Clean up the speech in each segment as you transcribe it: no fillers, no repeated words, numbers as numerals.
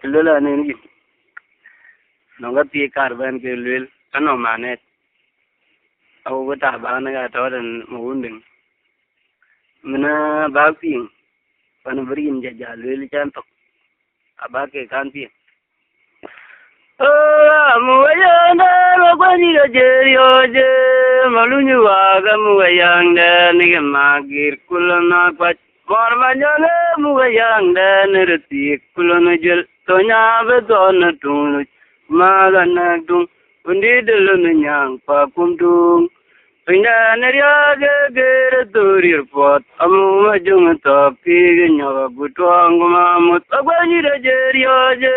Kilula ni nonga ti karban ke lul ano manet au bata ba na ga tawadan mawundin muna ba pin pan brin ja lul chan to abake kan pi muwayanda magwani ga jerio je malunyu wa ga muwayanda ni magir kulana pat Mormanyale muwayanda nirti kulana jel tonya bedona tunu magana dung undi delunu nyang pa kumtung pinya nerya ge turir pot amu majung to pi nyawa butwang ma mutagwani de jerio je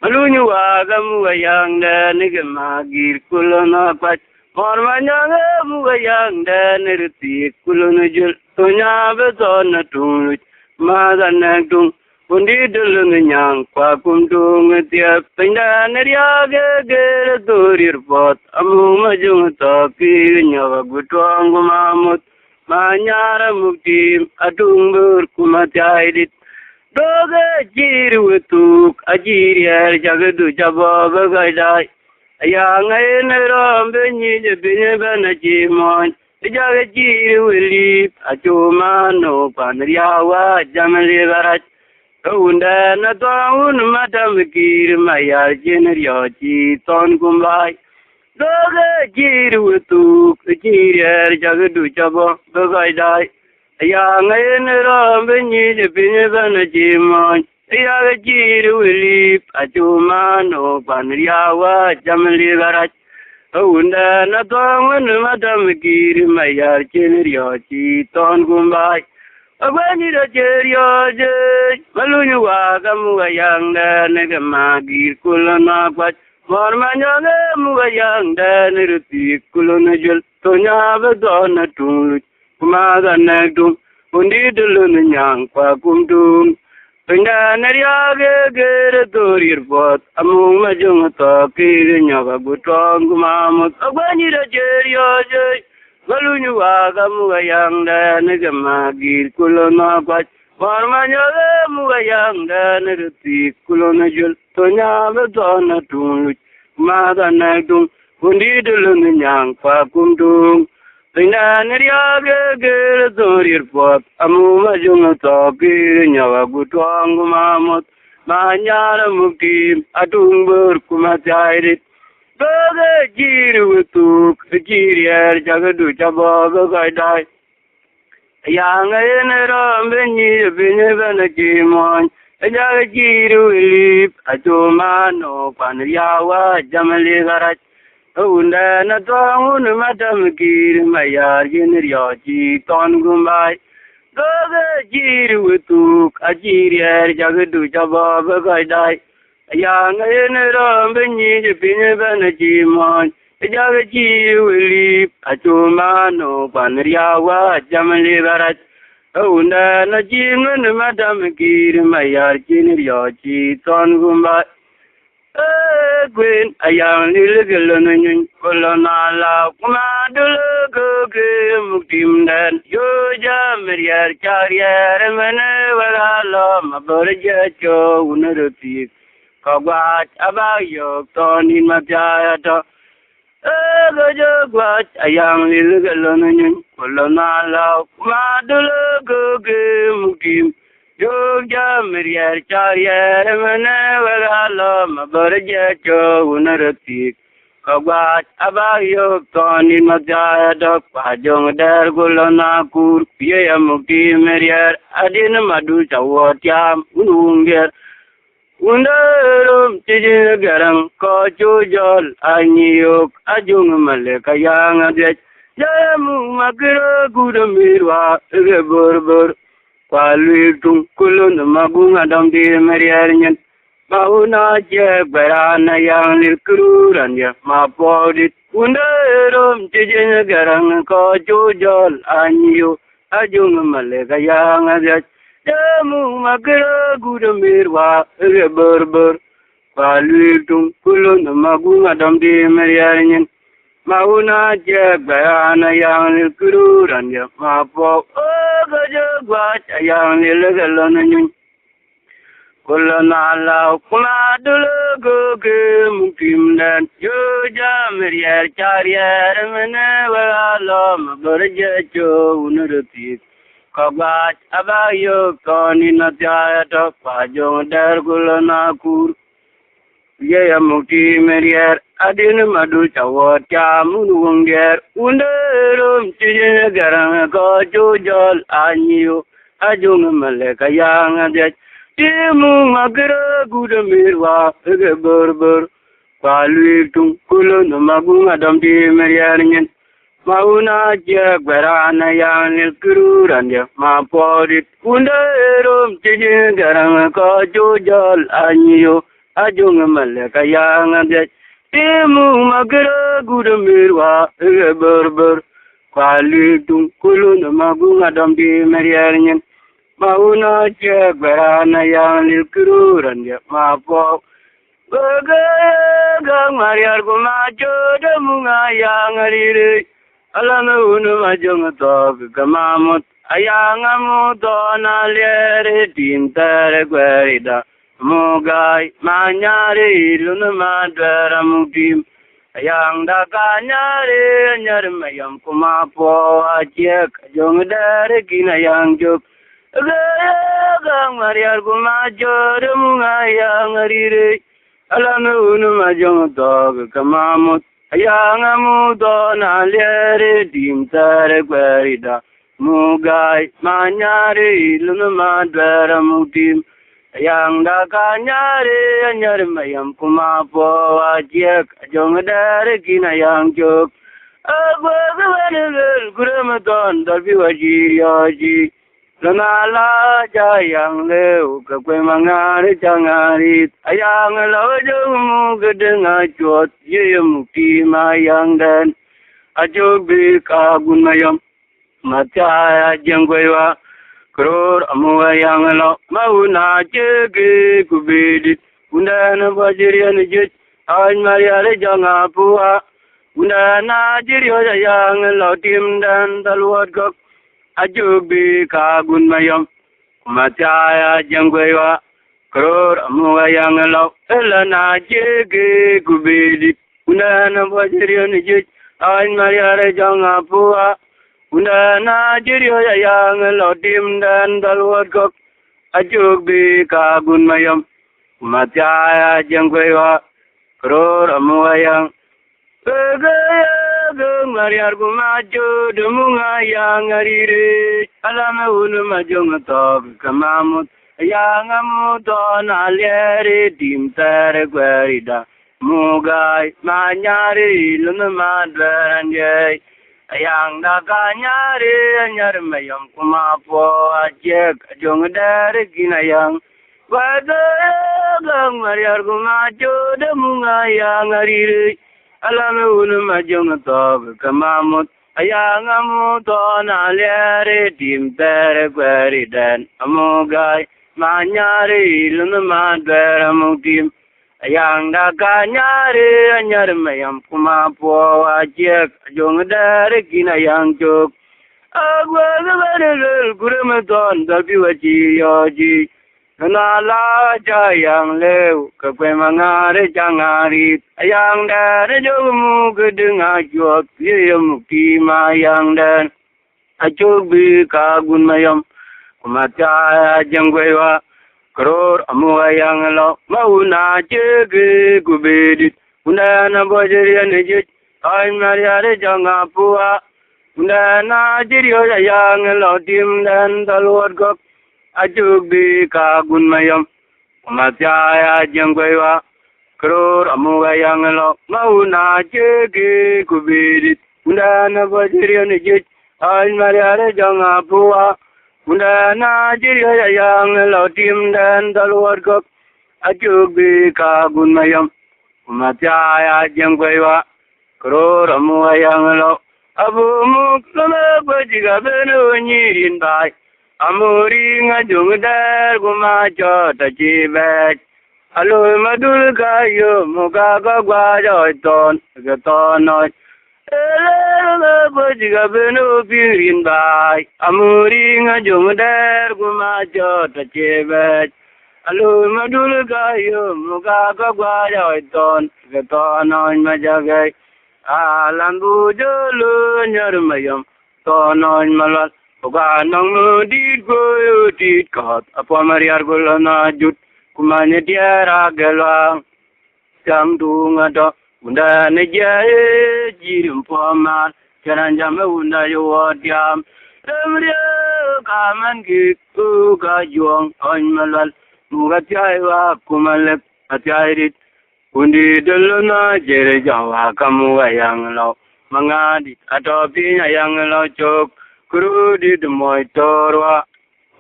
malunyu wa ga muwayanda ni magir kulana pat Mormanyale muwayanda nirti kulana jel Tonya beton tung magana tung undi delung nyang kwa kumtung tiap pinda nerya ge turir pot amu majung to pi nyawa butwang mamut manyara mukti atung bur kumatyai doge jiru tuk ajirier jagadu jabo bagadai ayang ay neram benyi benye banaji mon Jaga jiru lip acumano panriawa jamali barat unda na taun madam kir mayar jenrio chi ton kumbai doga jiru tu jirer jagadu chabo bagai dai ya ngayen ram benyi benye bana jimon jaga jiru lip acumano panriawa jamali barat Unda na taun madam kir mayar jenrio chi ton kumbai Abani da jerio je malunyu wa kamuwayanda negamagir kulana pat Mormanyale muwayanda nirti kulana jel tonya bedona tung kumagana tung undi delun nyang kwa kumtung Pinda nerya ge turir pot amu majung to kir nyaga butong kumamut abani da jerio je malunyu wa kamuwayanda negamagir kulana pat Mormanyale muwayanda nirti kulana jel tonya bedona tung kumagana tung undi delun nyang kwa kumtung Pinda nerya ge turir pot amu majung to kir nyaga butong kumamut manyara mukti atung bur kumatyai doge jiru tuk jirier jagadu chabo bagadai yang ay neram benyi benye bana jimon jaga jiru lip acumano panriawa jamali barat Unda na taun madam kir mayar jenrio chi ton kumbai doga jiru tuk ajirier jagadu chabo bagadai yang ay neram benyi benye bana jimon jaga jiru lip acumano panriawa jamali barat Unda na jimun madam kir mayar jenrio chi ton kumbai Queen ayang lilgalun kolona la kuma dulgu muktim dan yoja meriar charier mene wala maborja cho unuruti kawat abayok tonin mapjato gajagwat ayang lilgalun kolona la kuma dulgu muktim Yoja meriar charier mene wala maborja cho unuruti kawat abayok tonin mapjato pajong dar gulona kur piya mukti meriar adin madu chawotyam unungger Undarum tijin garang ko chujol anyiyok ajung maleka yang adet jamu makro gudamirwa borbor Paluitung kulun magunga dam di meriarnyan Mauna je berana yang lilkuran ya mapodit Undarum tijin garang ko chujol anyo ajung maleka yang adet Jamu makro gudamirwa borbor Paluitung kulun magunga dam di meriarnyan Mauna je berana yang lilkuran ya mapodit gajagwat ayang lilgalon Kulana la kuma dulu gugu mukim dan juja meriar cariar mene walam berjejo unuruti kabat abayo koni natya tok pajong dar kulana kur ye mukti meriar adin madu cawat camun wongger underum cije garang ko jujol anyu ajung maleka yang adet Timu magara guda mirwa ege berbur Palui tung kulun magung adam di meriarin Mauna jak berana yang nilkuran ya Maporit unda erum cije garang ko jujol anyo Ajung maleka yang adet Timu magara guda mirwa ege berbur Palui tung kulun magung adam di meriarin Mauna cek berana yang nilkuran ya mapo Begagang mariar ku majo demunga yang ariri Alana unu majo ngetok kemamut Ayang amu tona liere tintere kwerida Mugai manyari luna madara mukim Ayang dakanyari nyarmayam kumapo Acek jong dari kina yang juk Gagang mariar ku majo demunga yang ariri Alana unu majo ngetok kemamut Ayang amu tona liere tintere kwerida Mugai manyari luna madara mukim Ayang dakanyari nyarmayam kumapo Acek jong dari kina yang juk Agwa gawanagul kuramaton dalbi wajiri yaji Lanala jayang leu kakwe mangari jangarit Ayang lawajungmu gedenga cuot Ye mukti mayang dan Ajog kagun mayam Mataya jengkwewa Kror amu ayang lo Mauna cege kubedit Undana bajirian jit Ay mariare janga puha Undana jirio ayang lo tim dan taluat kok Ajog kagun mayam Mataya jengkwewa Kror amu ayang lo Elana cege kubedit Undana bajirian jit Ay mariare janga puha Undana jirio yang lo tim dan taluat kok Ajog kagun mayam Mataya jengkwewa Kror amu ayang Begagang mariar ku majo demunga yang ariri Alama unu majo ngetok kemamut Ayang amu tona liere tim tere kwerida Mugai manyari luna madran jay Ayang dakanyari nyarmayam kumapo Acek jong dari kinayang Begagang mariar ku majo demunga yang ariri Alama unu majo ngetok kemamut Ayang amu tona liere tim tere kweridan Amugai manyari luna madara mukim Ayang dakanyari nyarmayam kumapo Acek jong dari kinayang cuk Agwa gawanagul kuramaton dalbi wajiri yaji Lanala jayang leu kakwe mangare jangarit Ayang dan jogmu gedenga juak Ye mukti mayang dan Ajog kagun mayam Kumataya jengkwewa Kror amu ayang lo Mauna cege kubedit Undana bajirian jit Ay mariare janga puha Undana jirio ayang lo tim dan taluat kok Ajog kagun mayam Mataya jengkwewa Kror amu ayang lo Mauna cege kubedit Undana bajirian jit Ay mariare janga puha Undana jirio ayang lo tim dan taluat kok Ajog kagun mayam Mataya jengkwewa Kror amu ayang lo Abu muklama bajiga benu nyirin bay Amuri ngajung dar gumaco tajibet Alo madul kayo muka kagwa joiton Gatonot Elele bajiga benu pirin bay Amuri ngajung dar gumaco tajibet Alu madul kayo muka kakwa joy ton keton on majagai alam bujulu nyarmayam ton on malal uga nong dit go dit kat apa mariar gulana jut kumanya tiara gelwang jam dungada unda nejae jirim paman jalan jam unda yodiam Emria kaman gitu kajong on malal Mugatyawa kumalek atyarit undi deluna jere jawa kamu ayang lo mangadi atopinya yang lo chok kuru di demoy torwa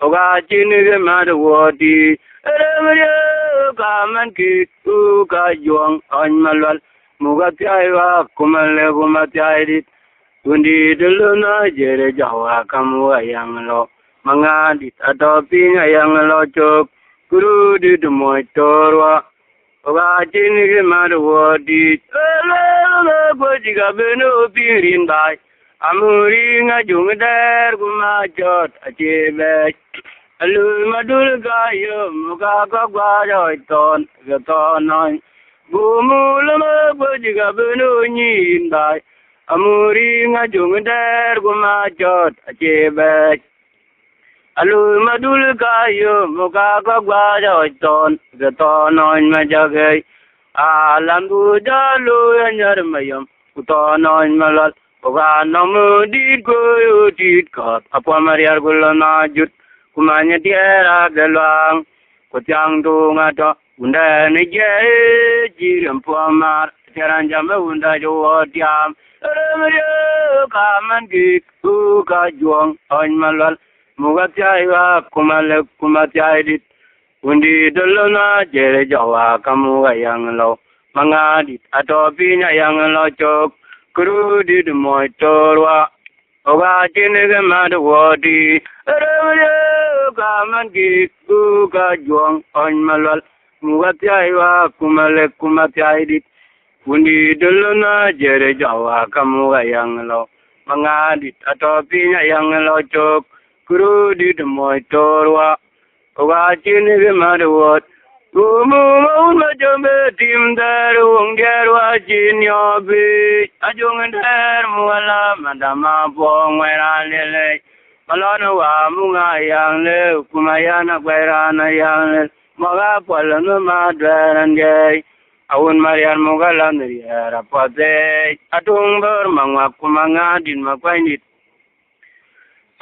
oga chinige madwodi eremria kaman kitu kajong onmalwal mugatyawa kumalek kumatyarit undi deluna jere jawa kamu ayang lo mangadi atopinya yang lo chok Guru di demoy torwa, oga chini ke madwodi. Lele bojiga beno pirin bai, amuri ngajung der kumajot achebe. Alu madul gayo muka kakwa joy ton getonon. Gumu lele bojiga beno nyin bai, amuri ngajung der kumajot achebe. Alu madul kayo muka kakwa joy ton geton on majagai alam bujalu nyarmayam uton on malal uga nomu dit go dit kat apa mariar gulana jut kumanya tiara gelwang kutyang dungata unda neje jirim pamar jaran jambe unda jodiam remya kaman gik ka juang on malal Mugatyawa kumalek kumatyairit undi deluna jere jawa kamu ayang lo mangadit atopinya yang lo chok kuru di demoy torwa oga chinige madwodi eremye kaman kiku kajong on malwal mugatyawa kumalek kumatyairit undi deluna jere jawa kamu ayang lo mangadit atopinya yang lo chok Guru di demoy torwa, oga chini ke madwot. Gumu maun majambe tim daru nggerwa jinyobi. Ajung der muala madama pong wera lele. Malano wa munga yang le, kumayana kwera na yang le. Maga palano madweran gay. Awun marian mugalan riera pote. Atung bermangwa kumanga din makwainit.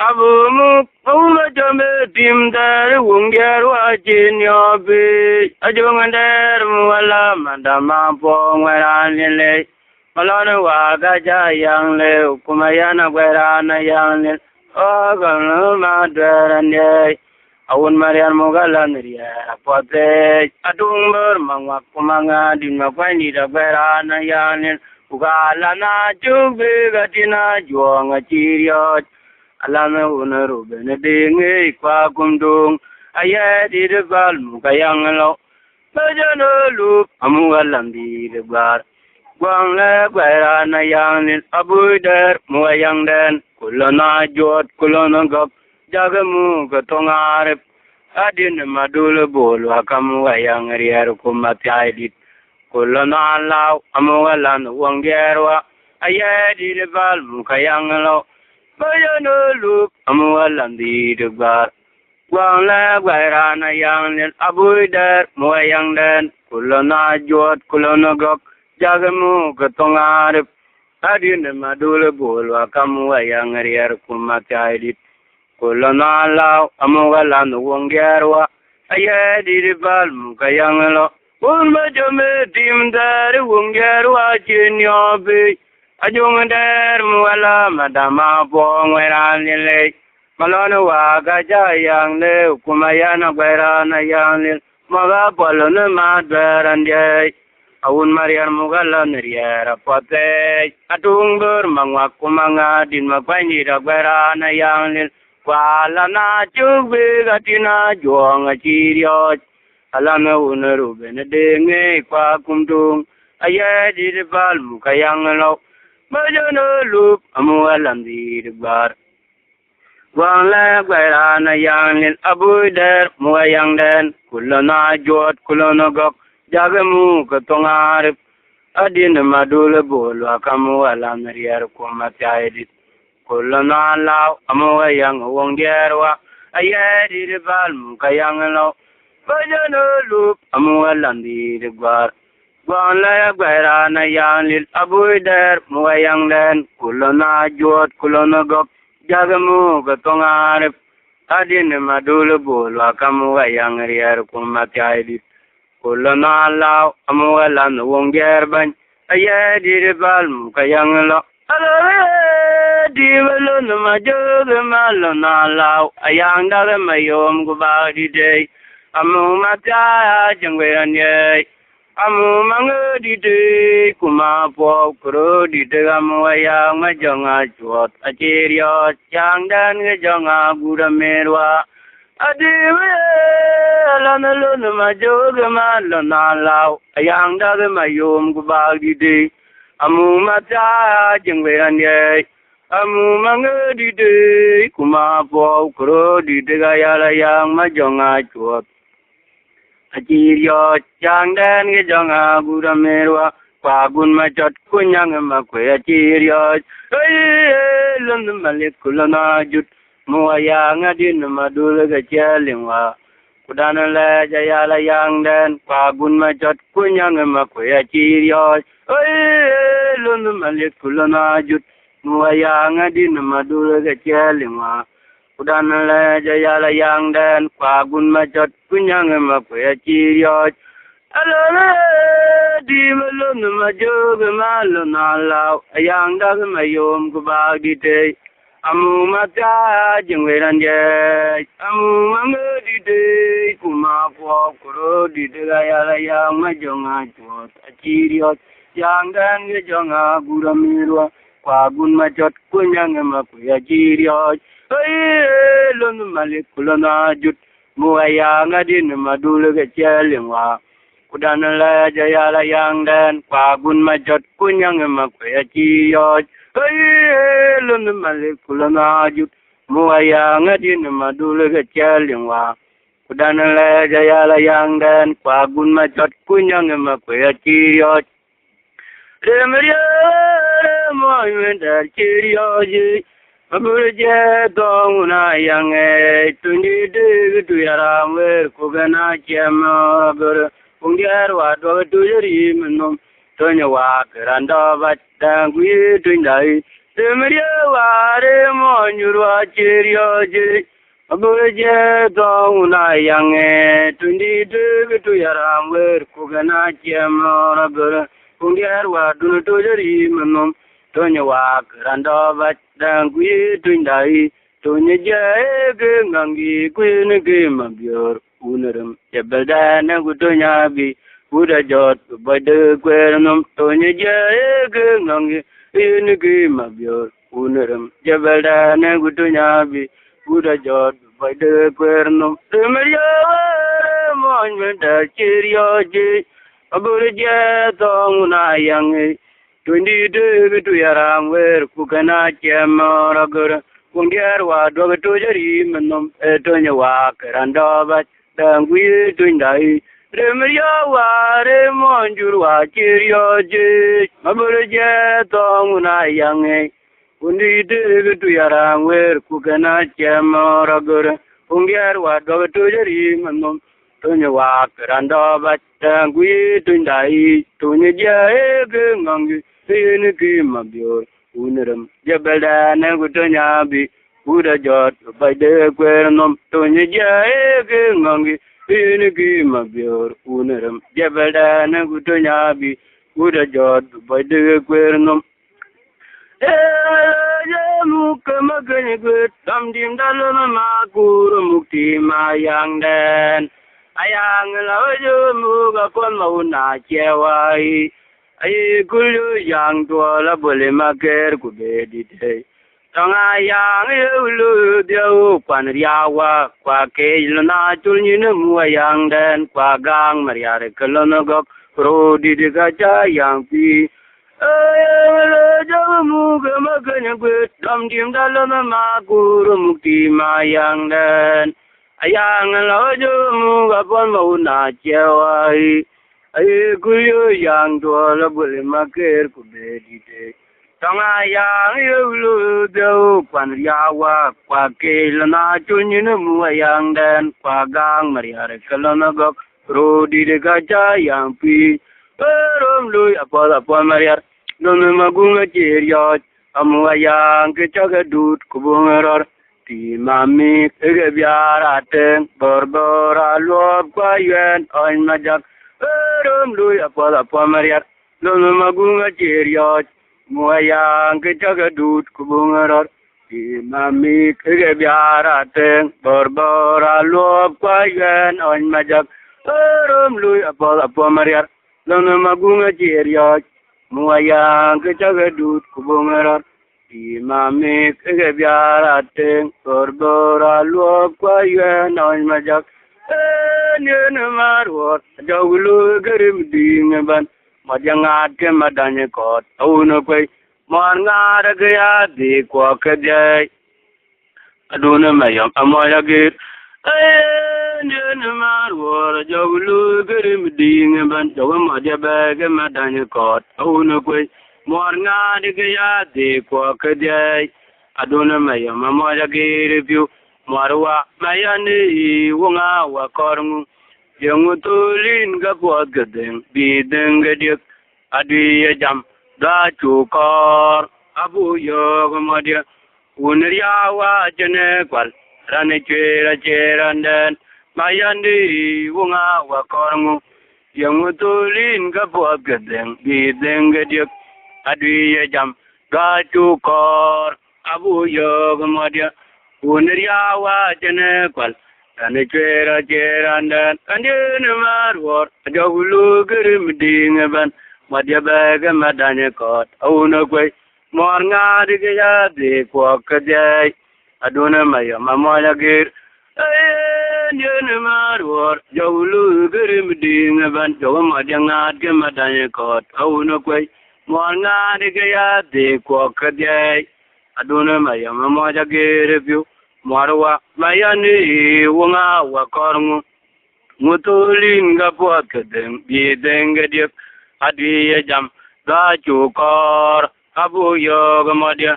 Abu mula jambe tim dari wungger wajin yobi ajongan der muala mandama pong weran le malone waga jayang le kumayana werana yang le ogan ma deran ye awun marian mugalan riya pote adung ber mangwa kumanga din makwani da werana yang le ugala na jube gatina juanga chiriot Alame unaru bene dingi kwa kumdung ayat idebal mukayang lo bajano lup amu alam didebar gwang le gwera na yang nin abuder muayang den kulona jot kulona gop jagamu katongarep adin madul bol akamu ayang rier kumatyaidit kulona law amu alam wanggerwa ayat idebal mukayang lo Bayano look, amualam di debar. Wang la guairana yang nin abuider, muayang den, kulona jot, kulona gok, jagamu katongarip. Adin madule bulwa kamu ayang rier kumatyaidit. Kulona law, amualam wanggerwa, ayah di debal mukayang lo. Unmajame tim dari wanggerwa jinyobi. Ajung der muala madama pong weran le malona waga jayang le kumayana werana yang le maga polona madweran je awun mariar mugalan riera pote atung ber mangwa kumanga din mapani da werana yang le kwala na chugbe gatina juang achiriot alana unaru bene denge kwa kumtung aye di bal mukayang lo Majano loop amu alam di debar Wang la gwaira na yang lil abu der mua yang den kulona jot kulona gok jagamu katongarip adin madul bolu akamu alam rier kuma taidit kulona law amu yang wong derwa ayedi de bal mu kayang law bajano lup amu alam di de gwar Wang la gwaira na yang lil abu der mua yang den kulona jot kulona gok Jagamu katongarip adin madul bolu akamu yang rier kuma taidit kulona law amu alam wong derban ayedi de bal mu kayang law di balon ma jog malona law ayang dal mayom gubadi de amu mata jangweran ye amu mangdi de kuma po kro di de amu ayang ma jonga chuot achirio chang dan ge jonga gura merwa adiwe lana lona ma jog malona law ayang dal mayom gubadi de amu mata jangweran ye amu mangdi de kuma po kro di de yala yang ma jonga chuot achirio chang dan ge jonga gura merwa pagun ma chot kunyang ma kwe achirio lon malik kulana jut muaya ngadin madul ge chelingwa kudana la jayala yang dan pagun ma chot kunyang ma kwe achirio lon malik kulana jut muaya ngadin madul ge chelingwa Kudan la jayala yang dan pagun macot kunyang makwe chiriot alala di malon majog malon alaw ayang dag mayom kubagi te amu mata jengweran je amu mangdi te kumapo kuro di dayala yang majonga chot chiriot yang dan ge jonga guramirwa pagun macot kunyang makwe chiriot lon malik kulana jut muaya ngadin madul ge chelingwa kudan la jayala yang dan pagun majot kunyang makwe chiyot lon malik kulana jut muaya ngadin madul ge chelingwa kudan la jayala yang dan pagun majot kunyang makwe chiyot remriya moy wendar chiyot Abuje donguna yang tundi de tuyaram ver kugana chema gur ungyar wa do tuyari menum tonya wa keranda batang gui tundai semria wa re monjurwa cherio je abuje donguna yang tundi de tuyaram ver kugana chema gur ungyar wa do tuyari menum tonya wa keranda batang gui tundai tonya jae ge ngangi kuin ge mabior unaram jabadana gutonya bi uda jot bade kwerum tonya jae ge ngangi kuin ge mabior unaram jabadana gutonya bi uda jot bade kwerum semria mon menda chirio je aburja tonguna yang Tundi de tu yaram ver kukana chema gur kundiar wa do to jari menum etonya wa keranda bat dangui tundai remria wa re monjur wa chirio je maburje tonguna yang tundi de tu yaram ver kukana chema gur kundiar wa do to jari menum tonya wa keranda bat dangui tundai tonya jae ge ngangi Sini ki mabior unaram jabadana gutonya bi uda jot bade kwernom tonya jae ge ngangi sini ki mabior unaram jabadana gutonya bi uda jot bade kwernom jamu kamagani gut tamdim dalona magur mukti mayang den ayang lawajo muga kon mauna chewai Ay gulu yang tua la boleh mager ku bedi te. Tanga yang ulu dia pan riawa kwa ke lana tulni nemu yang dan kwa gang mariare kelana gok pro di degaja yang pi jamu gama kanya kwet dam tim dalama ma guru mukti mayang dan ayang lo jamu gapon mau na chewai ay kuyo yang do la bul maker ku bedite tanga yang yulu do kwan yawa kwa ke lana chunyin mu ayang dan kwa gang mariar kalana gok rodi de gaja yang pi rom lui apa mariar Dome magunga cheriot, amuayang kechaga dut kubungaror, ti mami ege biara teng, borbora luop kwa yuen oin majak, lui apa mariat, dome magunga cheriot, amuayang kechaga dut kubungaror, ti mami ege biara teng, borbora luop kwa yuen oin majak, lui apa mariat, dome magunga cheriot, Muayang kejaga dut kubungarar di mami kegebiara teng korbora luop kwa yuen on majak nyen marwor jawulu gerim dingeban majangat ke madanye kot auno kwe mon ngara gaya di kwa kejai aduna mayam amoya git nyen marwor jawulu gerim dingeban jawa majabe ke madanye kot auno kwe mon ngara gaya di kwa kejai aduna mayam amoya git piu marwa mayani wonga wa korngu yung tulin ga pot gadeng bideng gadik adwi jam da chukor abu yog madia unriya wa jene kwal rane chera cherandan mayani wonga wa korngu yung tulin ga pot gadeng bideng gadik adwi jam da chukor abu yog madia unriya wa jene kwal Ane chera cherandan kanyen marwor jawulu gerim dingeban madya baga madanya kot auna kwe mor ngadi gaya de kwa kajay aduna maya mamoya gir kanyen marwor jawulu gerim dingeban jawa madya ngad ke madanya kot auna kwe mor ngadi gaya de kwa kajay aduna maya mamoya gir piu Marwa mayani wonga wa korngu mutulin ga pot kedeng bideng gedik adwi jam da chukor abu yog madia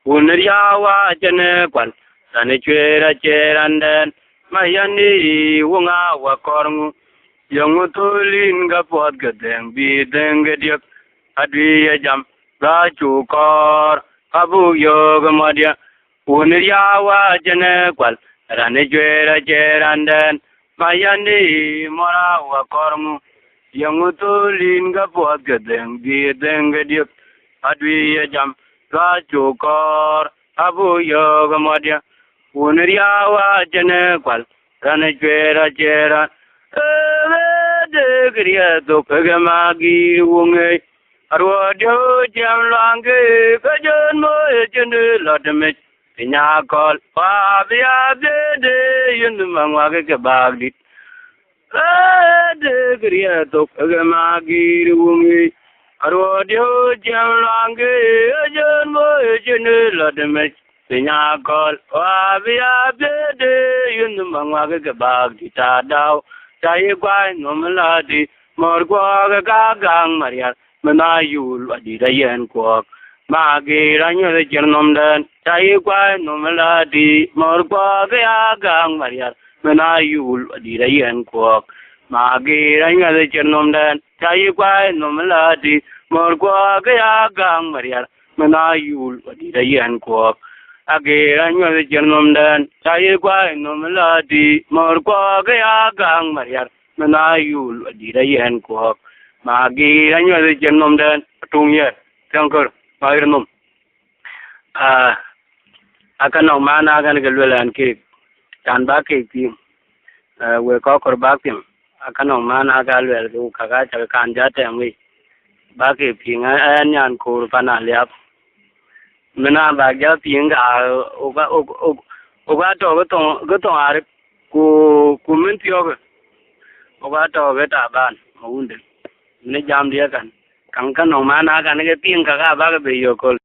unriya wa jene kwal sane chera cheranden mayani wonga wa korngu yongutulin ga pot kedeng bideng gedik adwi jam da chukor abu yog madia Unriya wa jene kwal rane jwera jeranden mayani mora wa kormu yangutu linga pot gedeng bideng gedik adwi jam ga chukor abu yog madia Unriya wa jene kwal rane jwera jeran de griya to kagamagi wunge arwadio jam lange kajon mo jene ladme Pinya kol pa biya de yun mangwa ke bagdit de kriya to agama gir wungi arwadio jam lange ajon mo jen ladme pinya kol pa biya de yun mangwa ke bagdit ta daw tai kwai nomladi mor kwa ga gang maria manayul adi rayen ko Magi ranyo de jernomdan chai kwa nomaladi morkwa ga gang mariar menayul adirayen ko Magi ranyo de jernomdan chai kwa nomaladi morkwa ga gang mariar menayul adirayen ko Agi ranyo de jernomdan chai kwa nomaladi morkwa ga gang mariar menayul adirayen ko Magi ranyo de jernomdan tungye tangkor Mairnum akan mana akan gelwelan ke tan ba ke ti we ko kor ba tim akan mana galwel ku kaga ta kan ja ta mi ba ke pi nga an ko pana liap mena ba ja pi nga o ga to ar ku min ti o ga to ga ta ban mo unde ne jam dia kan Kang kanong mana ka nage ting ka ba ka be yo ko